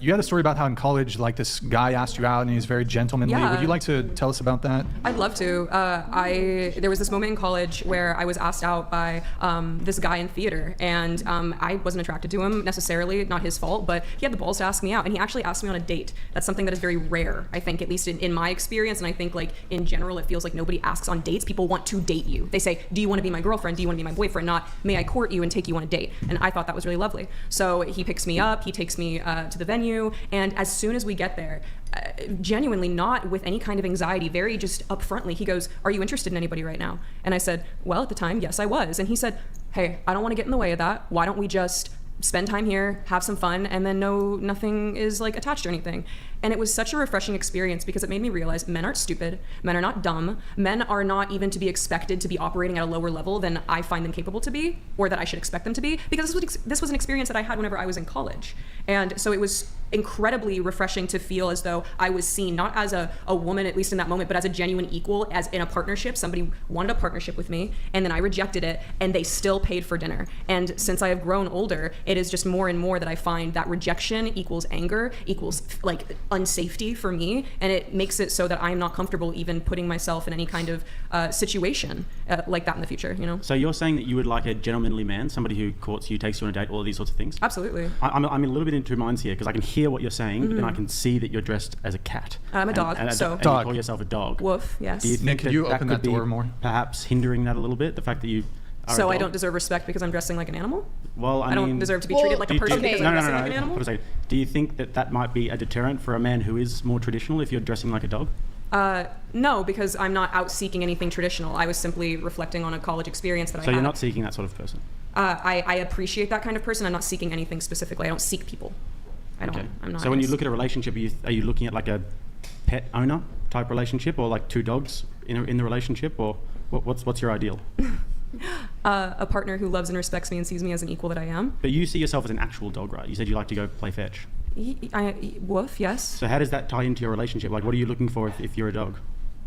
You had a story about how in college, like this guy asked you out and he's very gentlemanly. Yeah. Would you like to tell us about that? I'd love to. There was this moment in college where I was asked out by this guy in theater, and I wasn't attracted to him necessarily, not his fault, but he had the balls to ask me out, and he actually asked me on a date. That's something that is very rare, I think, at least in my experience, and I think like in general, it feels like nobody asks on dates. People want to date you. They say, do you want to be my girlfriend? Do you want to be my boyfriend? Not, may I court you and take you on a date? And I thought that was really lovely. So he picks me up, he takes me to the venue, and as soon as we get there, genuinely not with any kind of anxiety, very just upfrontly, he goes, are you interested in anybody right now? And I said, well, at the time, yes, I was. And he said, hey, I don't want to get in the way of that. Why don't we just spend time here, have some fun, and then nothing is like attached or anything. And it was such a refreshing experience because it made me realize men aren't stupid, men are not dumb, men are not even to be expected to be operating at a lower level than I find them capable to be, or that I should expect them to be, because this was an experience that I had whenever I was in college. And so it was incredibly refreshing to feel as though I was seen, not as a woman, at least in that moment, but as a genuine equal, as in a partnership. Somebody wanted a partnership with me, and then I rejected it, and they still paid for dinner. And since I have grown older, it is just more and more that I find that rejection equals anger, equals like unsafety for me, and it makes it so that I'm not comfortable even putting myself in any kind of situation like that in the future, you know? So you're saying that you would like a gentlemanly man, somebody who courts you, takes you on a date, all of these sorts of things? Absolutely. I'm in a little bit in two minds here, because I can hear what you're saying, but then I can see that you're dressed as a cat. I'm a dog, and so... And dog. you call yourself a dog. Woof, yes. Do you think Nick, could you open that could door be more? Perhaps hindering that a little bit, the fact that you are a So dog? I don't deserve respect because I'm dressing like an animal? Well, I don't mean, deserve to be treated like a person because I'm dressing like an animal? Hold on a second. Do you think that might be a deterrent for a man who is more traditional if you're dressing like a dog? No, because I'm not out seeking anything traditional. I was simply reflecting on a college experience that I had. So you're not seeking that sort of person? I appreciate that kind of person. I'm not seeking anything specifically. I don't seek people. I'm not. So when you look at a relationship, are you looking at like a pet owner type relationship, or like two dogs in the relationship, or what's your ideal? A partner who loves and respects me and sees me as an equal that I am. But you see yourself as an actual dog, right? You said you like to go play fetch. Woof, yes. So how does that tie into your relationship? Like, what are you looking for if you're a dog?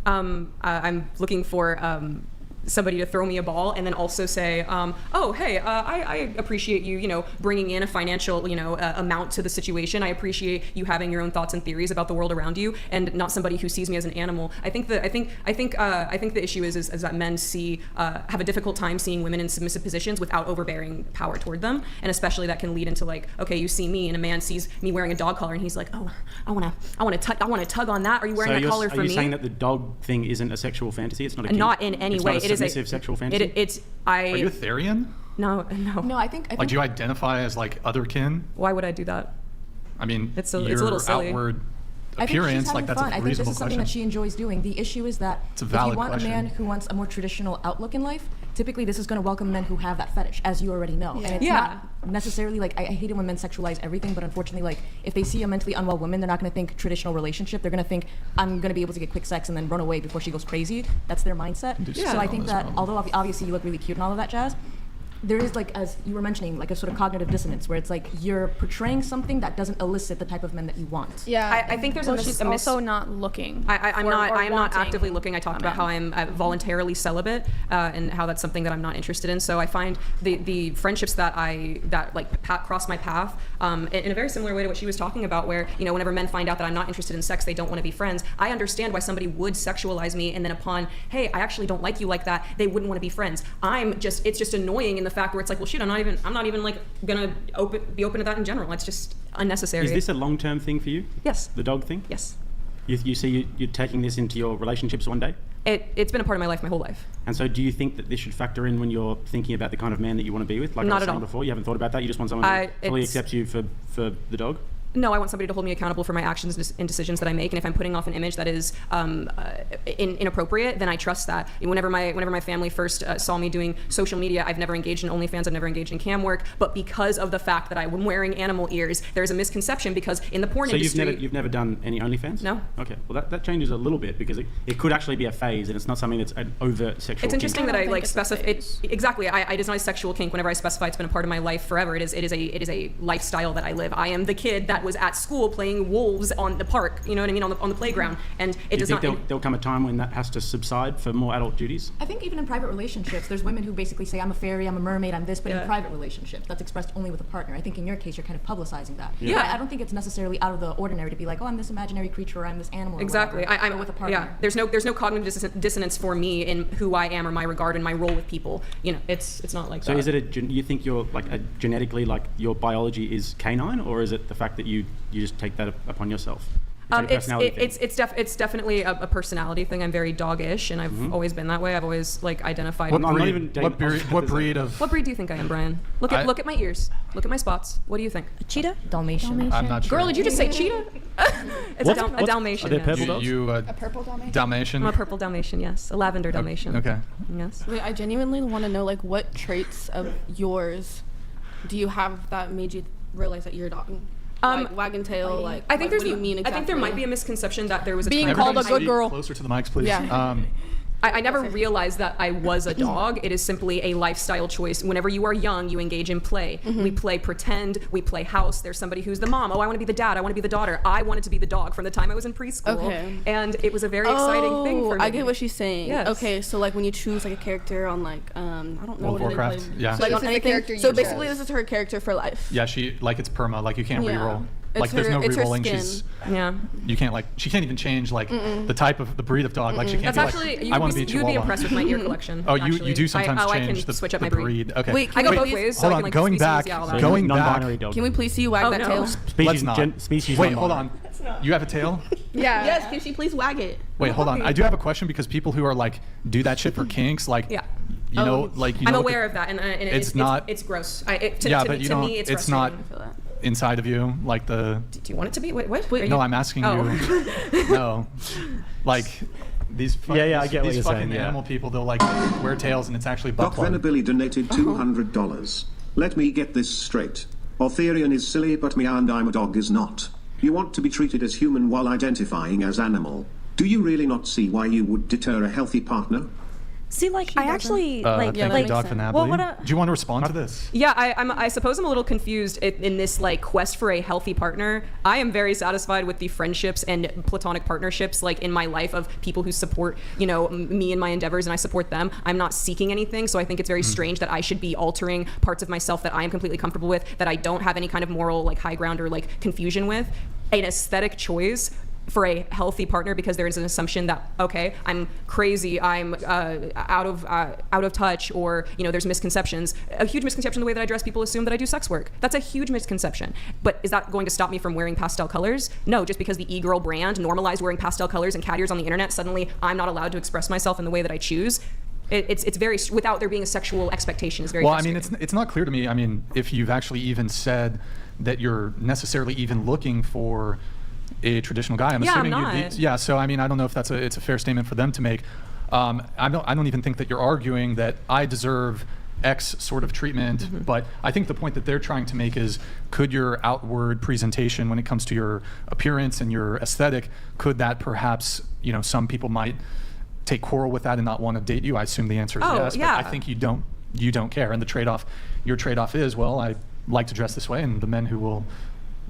I'm looking for somebody to throw me a ball and then also say, oh, hey, I appreciate you, bringing in a financial, amount to the situation. I appreciate you having your own thoughts and theories about the world around you, and not somebody who sees me as an animal. I think the issue is that men have a difficult time seeing women in submissive positions without overbearing power toward them, and especially that can lead into like, okay, you see me and a man sees me wearing a dog collar and he's like, oh, I want to tug on that. Are you wearing that collar for me? Are you saying that the dog thing isn't a sexual fantasy? It's not a kink? Not in any way. It is submissive sexual fantasy? Are you a Therian? No. No, I think Like, do you identify as like otherkin? Why would I do that? I mean, it's a your little silly. outward I think she's appearance, having like that's fun. a I think this reasonable is something question. that she enjoys doing. The issue is that It's a if valid you want question. a man who wants a more traditional outlook in life, typically this is going to welcome men who have that fetish, as you already know. And it's not necessarily like, I hate it when men sexualize everything, but unfortunately, like, if they see a mentally unwell woman, they're not going to think traditional relationship. They're going to think, I'm going to be able to get quick sex and then run away before she goes crazy. That's their mindset. So I think that although obviously you look really cute and all of that jazz, there is, like, as you were mentioning, like a sort of cognitive dissonance where it's like you're portraying something that doesn't elicit the type of men that you want. Yeah, I think there's she's also not looking. I am not actively looking. I talked about how man. I'm voluntarily celibate, and how that's something that I'm not interested in. So I find the friendships that cross my path in a very similar way to what she was talking about, where whenever men find out that I'm not interested in sex, they don't want to be friends. I understand why somebody would sexualize me, and then upon, hey, I actually don't like you like that, they wouldn't want to be friends. It's just annoying in the fact where it's like, well, shit, I'm not even like gonna be open to that in general. It's just unnecessary. Is this a long-term thing for you? Yes. The dog thing? Yes. You see you're taking this into your relationships one day? It's been a part of my life my whole life. And so do you think that this should factor in when you're thinking about the kind of man that you want to be with? Like Not I was at saying all. before, you haven't thought about that? You just want someone who fully accepts you for the dog? No, I want somebody to hold me accountable for my actions and decisions that I make. And if I'm putting off an image that is inappropriate, then I trust that. Whenever my family first saw me doing social media, I've never engaged in OnlyFans, I've never engaged in cam work. But because of the fact that I'm wearing animal ears, there's a misconception because in the porn industry... So you've never done any OnlyFans? No. Okay. Well, that changes a little bit because it could actually be a phase, and it's not something that's an overt sexual It's interesting kink. that I like specify exactly. I it is not a sexual kink. Whenever I specify it's been a part of my life forever. It is a lifestyle that I live. I am the kid that that was at school playing wolves on the park, you know what I mean, on the playground, and it Do you does think not. there'll come a time when that has to subside for more adult duties? I think even in private relationships, there's women who basically say, I'm a fairy, I'm a mermaid, I'm this, but Yeah. in private relationships, that's expressed only with a partner. I think in your case, you're kind of publicizing that. Yeah. I don't think it's necessarily out of the ordinary to be like, oh, I'm this imaginary creature, or I'm this animal. Or Exactly. whatever, I'm but with a partner. Yeah. There's no cognitive dissonance for me in who I am or my regard and my role with people. You know, it's not like So that. is it you think you're like genetically, like your biology is canine, or is it the fact that you just take that upon yourself? Is it a personality thing? It's definitely a personality thing. I'm very doggish, and I've always been that way. I've always like identified. I'm not even What breed of? What breed do you think I am, Brian? Look at my ears. Look at my spots. What do you think? A cheetah? Dalmatian. I'm not sure. Girl, did you just say cheetah? It's a Dalmatian. Are they yes. purple dogs? You A purple Dalmatian? Dalmatian? I'm a purple Dalmatian. Yes, a lavender Dalmatian. Okay. Yes. Wait, I genuinely want to know, like, what traits of yours do you have that made you realize that you're a dog? Like wagon tail, like. I think what do you mean exactly? I think there might be a misconception that there was a Being time called a Everybody good speak girl. Closer to the mics, please. Yeah. I never realized that I was a dog. It is simply a lifestyle choice. Whenever you are young, you engage in play. We play pretend. We play house. There's somebody who's the mom. Oh, I want to be the dad. I want to be the daughter. I wanted to be the dog from the time I was in preschool. Okay. And it was a very exciting thing for me. I get what she's saying. Yes. Okay, so like when you choose like a character on like I don't know World what of do they Warcraft, play? yeah. Like So on this is the anything. character you So basically, chose. this is her character for life. Yeah, she like it's perma. Like you can't Yeah. reroll. It's Like there's her- no it's her rerolling. skin. She's Yeah. you can't like she can't even change like the breed of dog. Like she can't That's be actually, like you I would want to be, be you would be Chihuahua. impressed with my ear collection. Oh, you actually. do sometimes I change can switch up my the breed. Okay. Wait, I go Can both we- ways. So Hold I on, can, like, going species, back, yeah, all that. going back. Non-binary dog. Can we please see you wag Oh, that no. tail? Let's Species, not. species Wait, hold non-binary. on. You have a tail? Yeah. Yes, can she please wag it? Wait, hold on. I do have a question because people who are like do that shit for kinks, like Yeah. you know, like you I'm know what aware of that, and it's not- It's gross. Yeah, but you to don't- me, it's it's not- frustrating. I feel that. inside of you, like the Do you want it to be? What? Wait, Are no, you- I'm asking Oh. you. No, like these. Yeah, I get what these you're fucking saying, yeah. animal people. They'll like wear tails, and it's actually butt Doc plug. Venabilly donated $200. Let me get this straight. Arthurian is silly, but me and I'm a dog is not. You want to be treated as human while identifying as animal. Do you really not see why you would deter a healthy partner? See, like, I actually, Thank that you, makes Doc sense. Venably. Well, what a- Do you want to respond to this? Yeah, I suppose I'm a little confused in this like quest for a healthy partner. I am very satisfied with the friendships and platonic partnerships like in my life of people who support, you know, me and my endeavors, and I support them. I'm not seeking anything, so I think it's very strange that I should be altering parts of myself that I am completely comfortable with, that I don't have any kind of moral like high ground or like confusion with. An aesthetic choice for a healthy partner because there is an assumption that okay, I'm crazy, I'm out of touch, or you know, there's misconceptions. A huge misconception the way that I dress, people assume that I do sex work. That's a huge misconception. But is that going to stop me from wearing pastel colors? No, just because the e-girl brand normalized wearing pastel colors and cat ears on the internet, suddenly I'm not allowed to express myself in the way that I choose. It's very, without there being a sexual expectation, is very Well, I mean, frustrating. it's not clear to me. I mean, if you've actually even said that you're necessarily even looking for a traditional guy, I'm Yeah, I'm assuming not. yeah. So I mean, I don't know if it's a fair statement for them to make. I don't even think that you're arguing that I deserve X sort of treatment, Mm-hmm. but I think the point that they're trying to make is, could your outward presentation when it comes to your appearance and your aesthetic, could that perhaps, you know, some people might take quarrel with that and not want to date you? I assume the answer is Oh, yes, yeah. but I think you don't care, and your trade-off is, well, I like to dress this way, and the men who will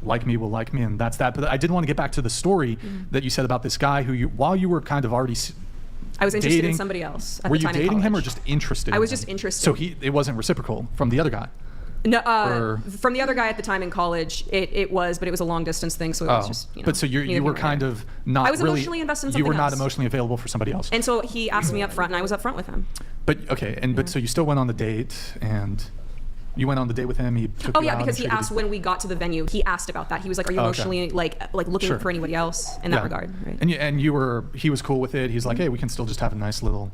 like me, and that's that. But I did want to get back to the story that you said about this guy who while you were kind of already I was interested dating, in somebody else at were the you time in dating him or college. just interested? I in was him? just interested. So it wasn't reciprocal from the other guy. No, Or- from the other guy at the time in college, it was, but it was a long distance thing, so it was just, you know. But so you neither were here nor kind there. of not I was really, emotionally invested in you were something not else. emotionally available for somebody else. And so he asked me up front, and I was up front with him. But okay, but so you still went on the date, and you went on the date with him. He took Oh you yeah, out because and he treated asked you- when we got to the venue. He asked about that. He was like, "Are you Oh, okay. emotionally like looking Sure. for anybody else in that Yeah. regard?" Right. And he was cool with it. He's like, hey, we can still just have a nice little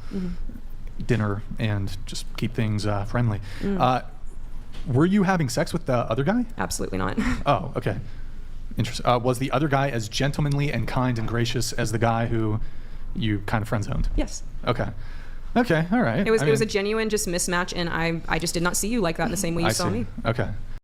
dinner and just keep things friendly. Were you having sex with the other guy? Absolutely not. Oh, okay. Interesting. Was the other guy as gentlemanly and kind and gracious as the guy who you kind of friend zoned? Yes. Okay. Okay. All right. It was I a mean, genuine just mismatch, and I just did not see you like that in the same way you I saw see. me. Okay.